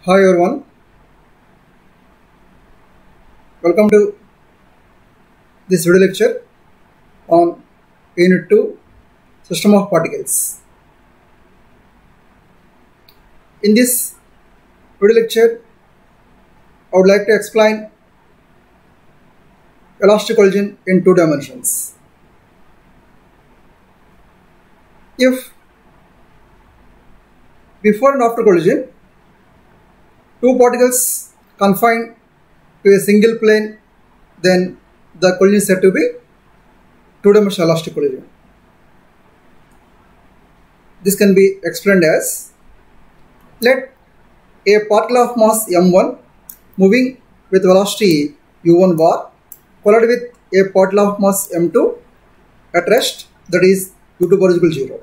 Hi everyone, welcome to this video lecture on Unit 2 System of Particles. In this video lecture, I would like to explain elastic collision in two dimensions. If before and after collision, two particles confined to a single plane, then the collision is said to be two-dimensional elastic collision. This can be explained as, let a particle of mass m1 moving with velocity u1 bar collide with a particle of mass m2 at rest, that is u2 bar is equal to 0.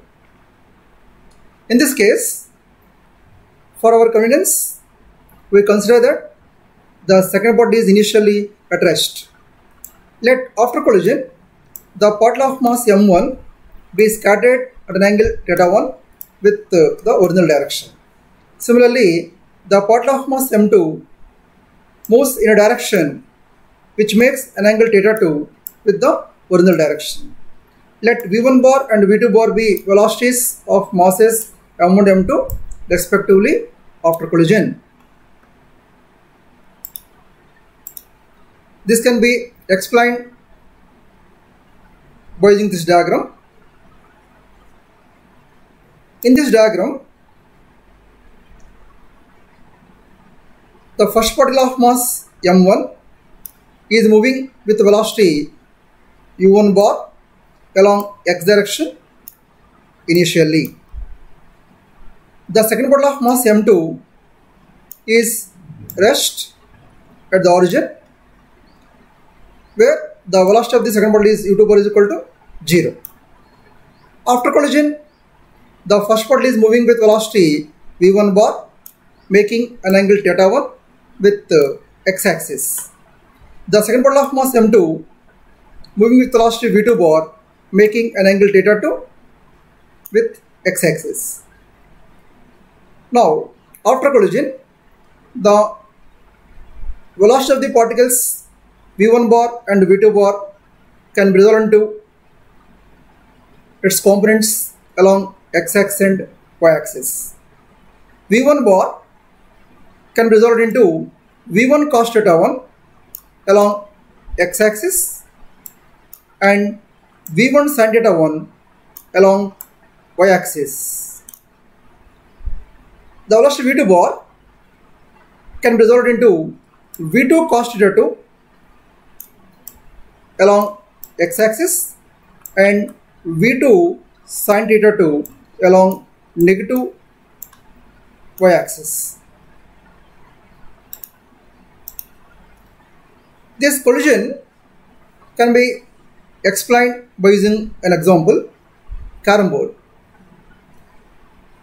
In this case, for our convenience, we consider that the second particle is initially at rest. Let after collision, the particle of mass m1 be scattered at an angle θ1 with the original direction. Similarly, the particle of mass m2 moves in a direction which makes an angle θ2 with the original direction. Let v1 bar and v2 bar be velocities of masses m1 and m2 respectively after collision. This can be explained by using this diagram. In this diagram, the first particle of mass m1 is moving with velocity u1 bar along x direction initially. The second particle of mass m2 is rest at the origin, where the velocity of the second particle is u2 bar is equal to 0. After collision, the first particle is moving with velocity v1 bar, making an angle θ1 with x-axis. The second particle of mass m2 moving with velocity v2 bar, making an angle θ2 with x-axis. Now, after collision, the velocity of the particles v1 bar and v2 bar can be resolved into its components along x-axis and y-axis. v1 bar can be resolved into v1 cos θ1 along x-axis and v1 sin θ1 along y-axis. The velocity v2 bar can be resolved into v2 cos θ2 along x-axis and v2 sin θ2 along negative y-axis. This collision can be explained by using an example, carom board.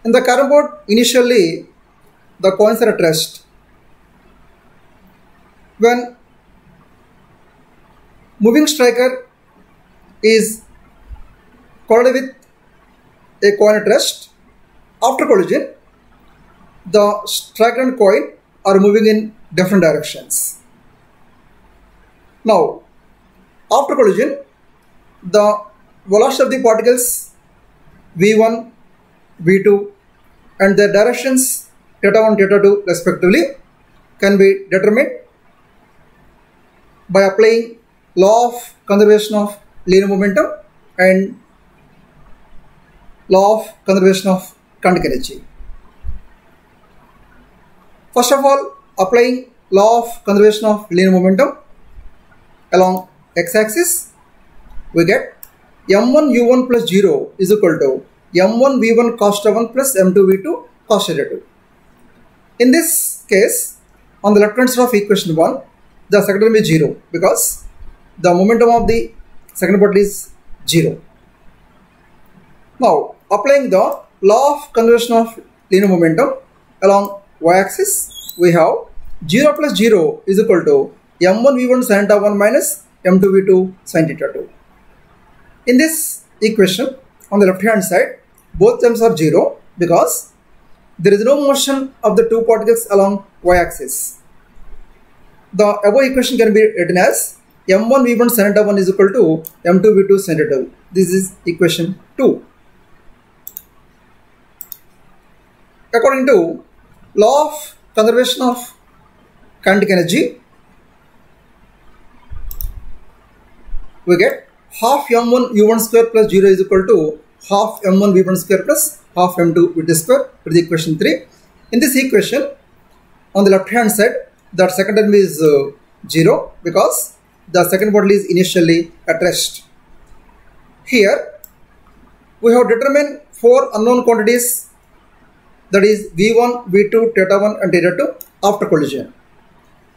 In the carom board, initially the coins are at rest. When moving striker is collided with a coin at rest, after collision, the striker and coin are moving in different directions. Now, after collision, the velocity of the particles v1, v2 and their directions θ1, θ2 respectively can be determined by applying law of conservation of linear momentum and law of conservation of kinetic energy. First of all, applying law of conservation of linear momentum along x-axis, we get m1 u1 plus 0 is equal to m1 v1 cos θ1 plus m2 v2 cos θ2. In this case, on the left hand side of equation 1, the second term is 0 because the momentum of the second particle is 0. Now, applying the law of conservation of linear momentum along y-axis, we have 0 plus 0 is equal to m1 v1 sin θ1 minus m2 v2 sin θ2. In this equation, on the left hand side, both terms are 0 because there is no motion of the two particles along y-axis. The above equation can be written as m1 v1 sin theta 1 is equal to m2 v2 sin theta 2. This is equation 2. According to law of conservation of kinetic energy, we get half m1 u1 square plus 0 is equal to half m1 v1 square plus half m2 v2 square, with the equation 3. In this equation, on the left hand side, the second term is 0 because the second particle is initially at rest. Here we have determined 4 unknown quantities, that is v1, v2, theta 1 and theta 2 after collision.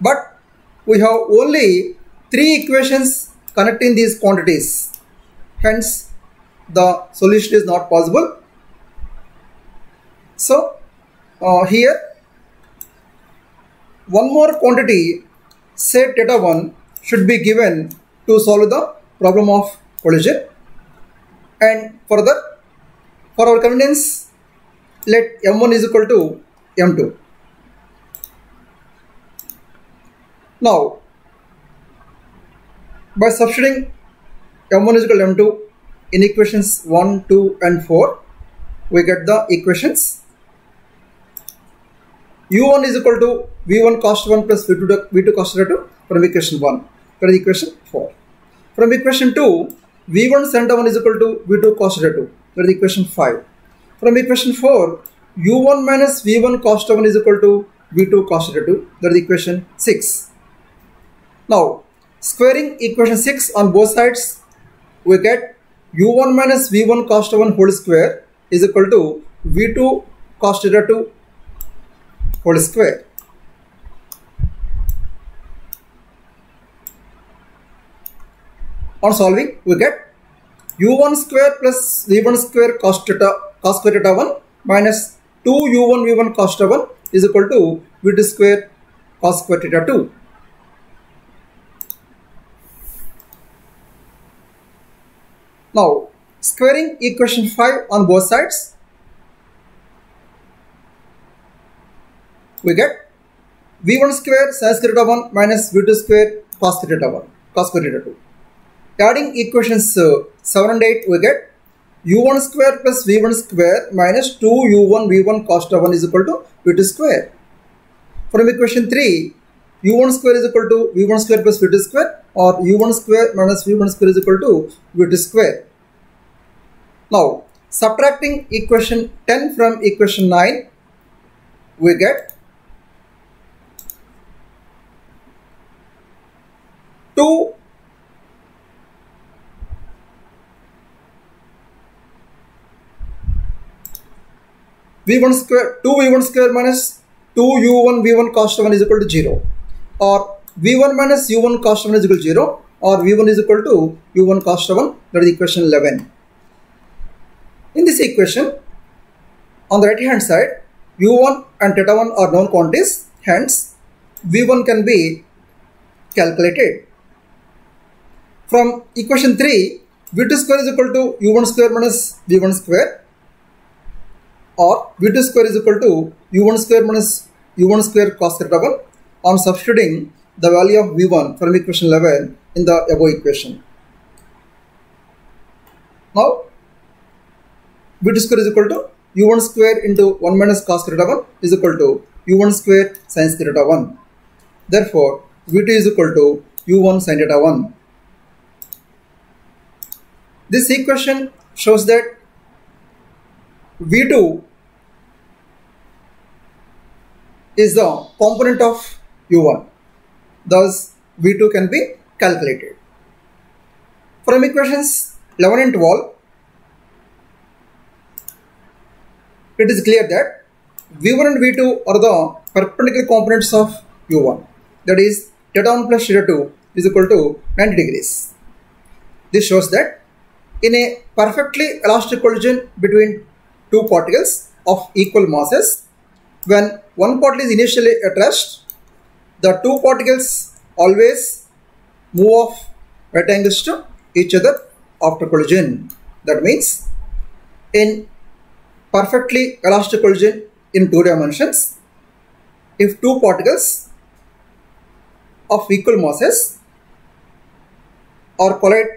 But we have only 3 equations connecting these quantities. Hence, the solution is not possible. So, here one more quantity, say theta 1, should be given to solve the problem of collision. And further, for our convenience, let m1 is equal to m2. Now, by substituting m1 is equal to m2 in equations 1, 2 and 4, we get the equations u1 is equal to v1 cos 1 plus v2 cos 2 from equation 1, that is equation 4. From equation 2, v1 sin 1 is equal to v2 cos 2, that is equation 5. From equation 4, u1 minus v1 cos 1 is equal to v2 cos 2, that is equation 6. Now, squaring equation 6 on both sides, we get u1 minus v1 cos 1 whole square is equal to v2 cos 2 whole square. On solving, we get u1 square plus v1 square cos square theta 1 minus 2 u1 v1 cos theta 1 is equal to v2 square cos square theta 2. Now, squaring equation 5 on both sides, we get v1 square sin square theta 1 minus v2 square cos square theta 1, cos square theta 2. Adding equations 7 and 8, we get u1 square plus v1 square minus 2 u1 v1 cos theta 1 is equal to v2 square. From equation 3, u1 square is equal to v1 square plus v2 square, or u1 square minus v1 square is equal to v2 square. Now, subtracting equation 10 from equation 9, we get 2 v1 square, 2 v1 square minus 2 u1 v1 cos 1 is equal to 0, or v1 minus u1 cos 1 is equal to 0, or v1 is equal to u1 cos 1, that is equation 11. In this equation, on the right hand side, u1 and theta 1 are known quantities, hence v1 can be calculated. From equation 3, v2 square is equal to u1 square minus v1 square, or v2 square is equal to u1 square minus u1 square cos theta 1 on substituting the value of v1 from equation 11 in the above equation. Now, v2 square is equal to u1 square into 1 minus cos theta 1 is equal to u1 square sin theta 1. Therefore, v2 is equal to u1 sin theta 1. This equation shows that v2 is the component of u1. Thus, v2 can be calculated. From equations 11 and 12, it is clear that v1 and v2 are the perpendicular components of u1. That is, theta 1 plus theta 2 is equal to 90 degrees. This shows that in a perfectly elastic collision between two particles of equal masses, when one particle is initially at rest, the two particles always move off right angles to each other after collision. That means, in perfectly elastic collision in 2 dimensions if two particles of equal masses or collide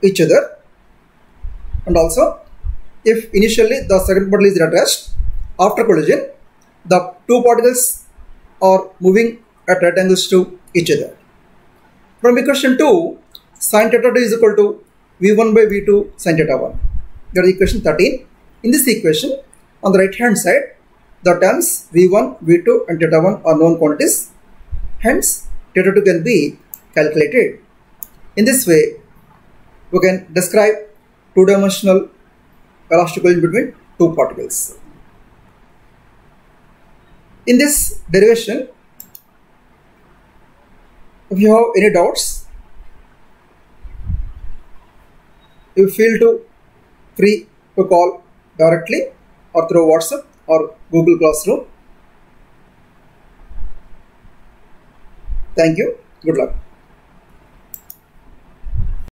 each other, and also if initially the second particle is at rest, after collision the two particles are moving at right angles to each other. From equation 2, sin theta 2 is equal to v1 by v2 sin theta 1. That is equation 13. In this equation, on the right hand side, the terms v1, v2 and theta 1 are known quantities. Hence, theta 2 can be calculated. In this way, we can describe two-dimensional velocity collision between two particles. In this derivation, if you have any doubts, you feel free to call directly or through WhatsApp or Google Classroom. Thank you. Good luck.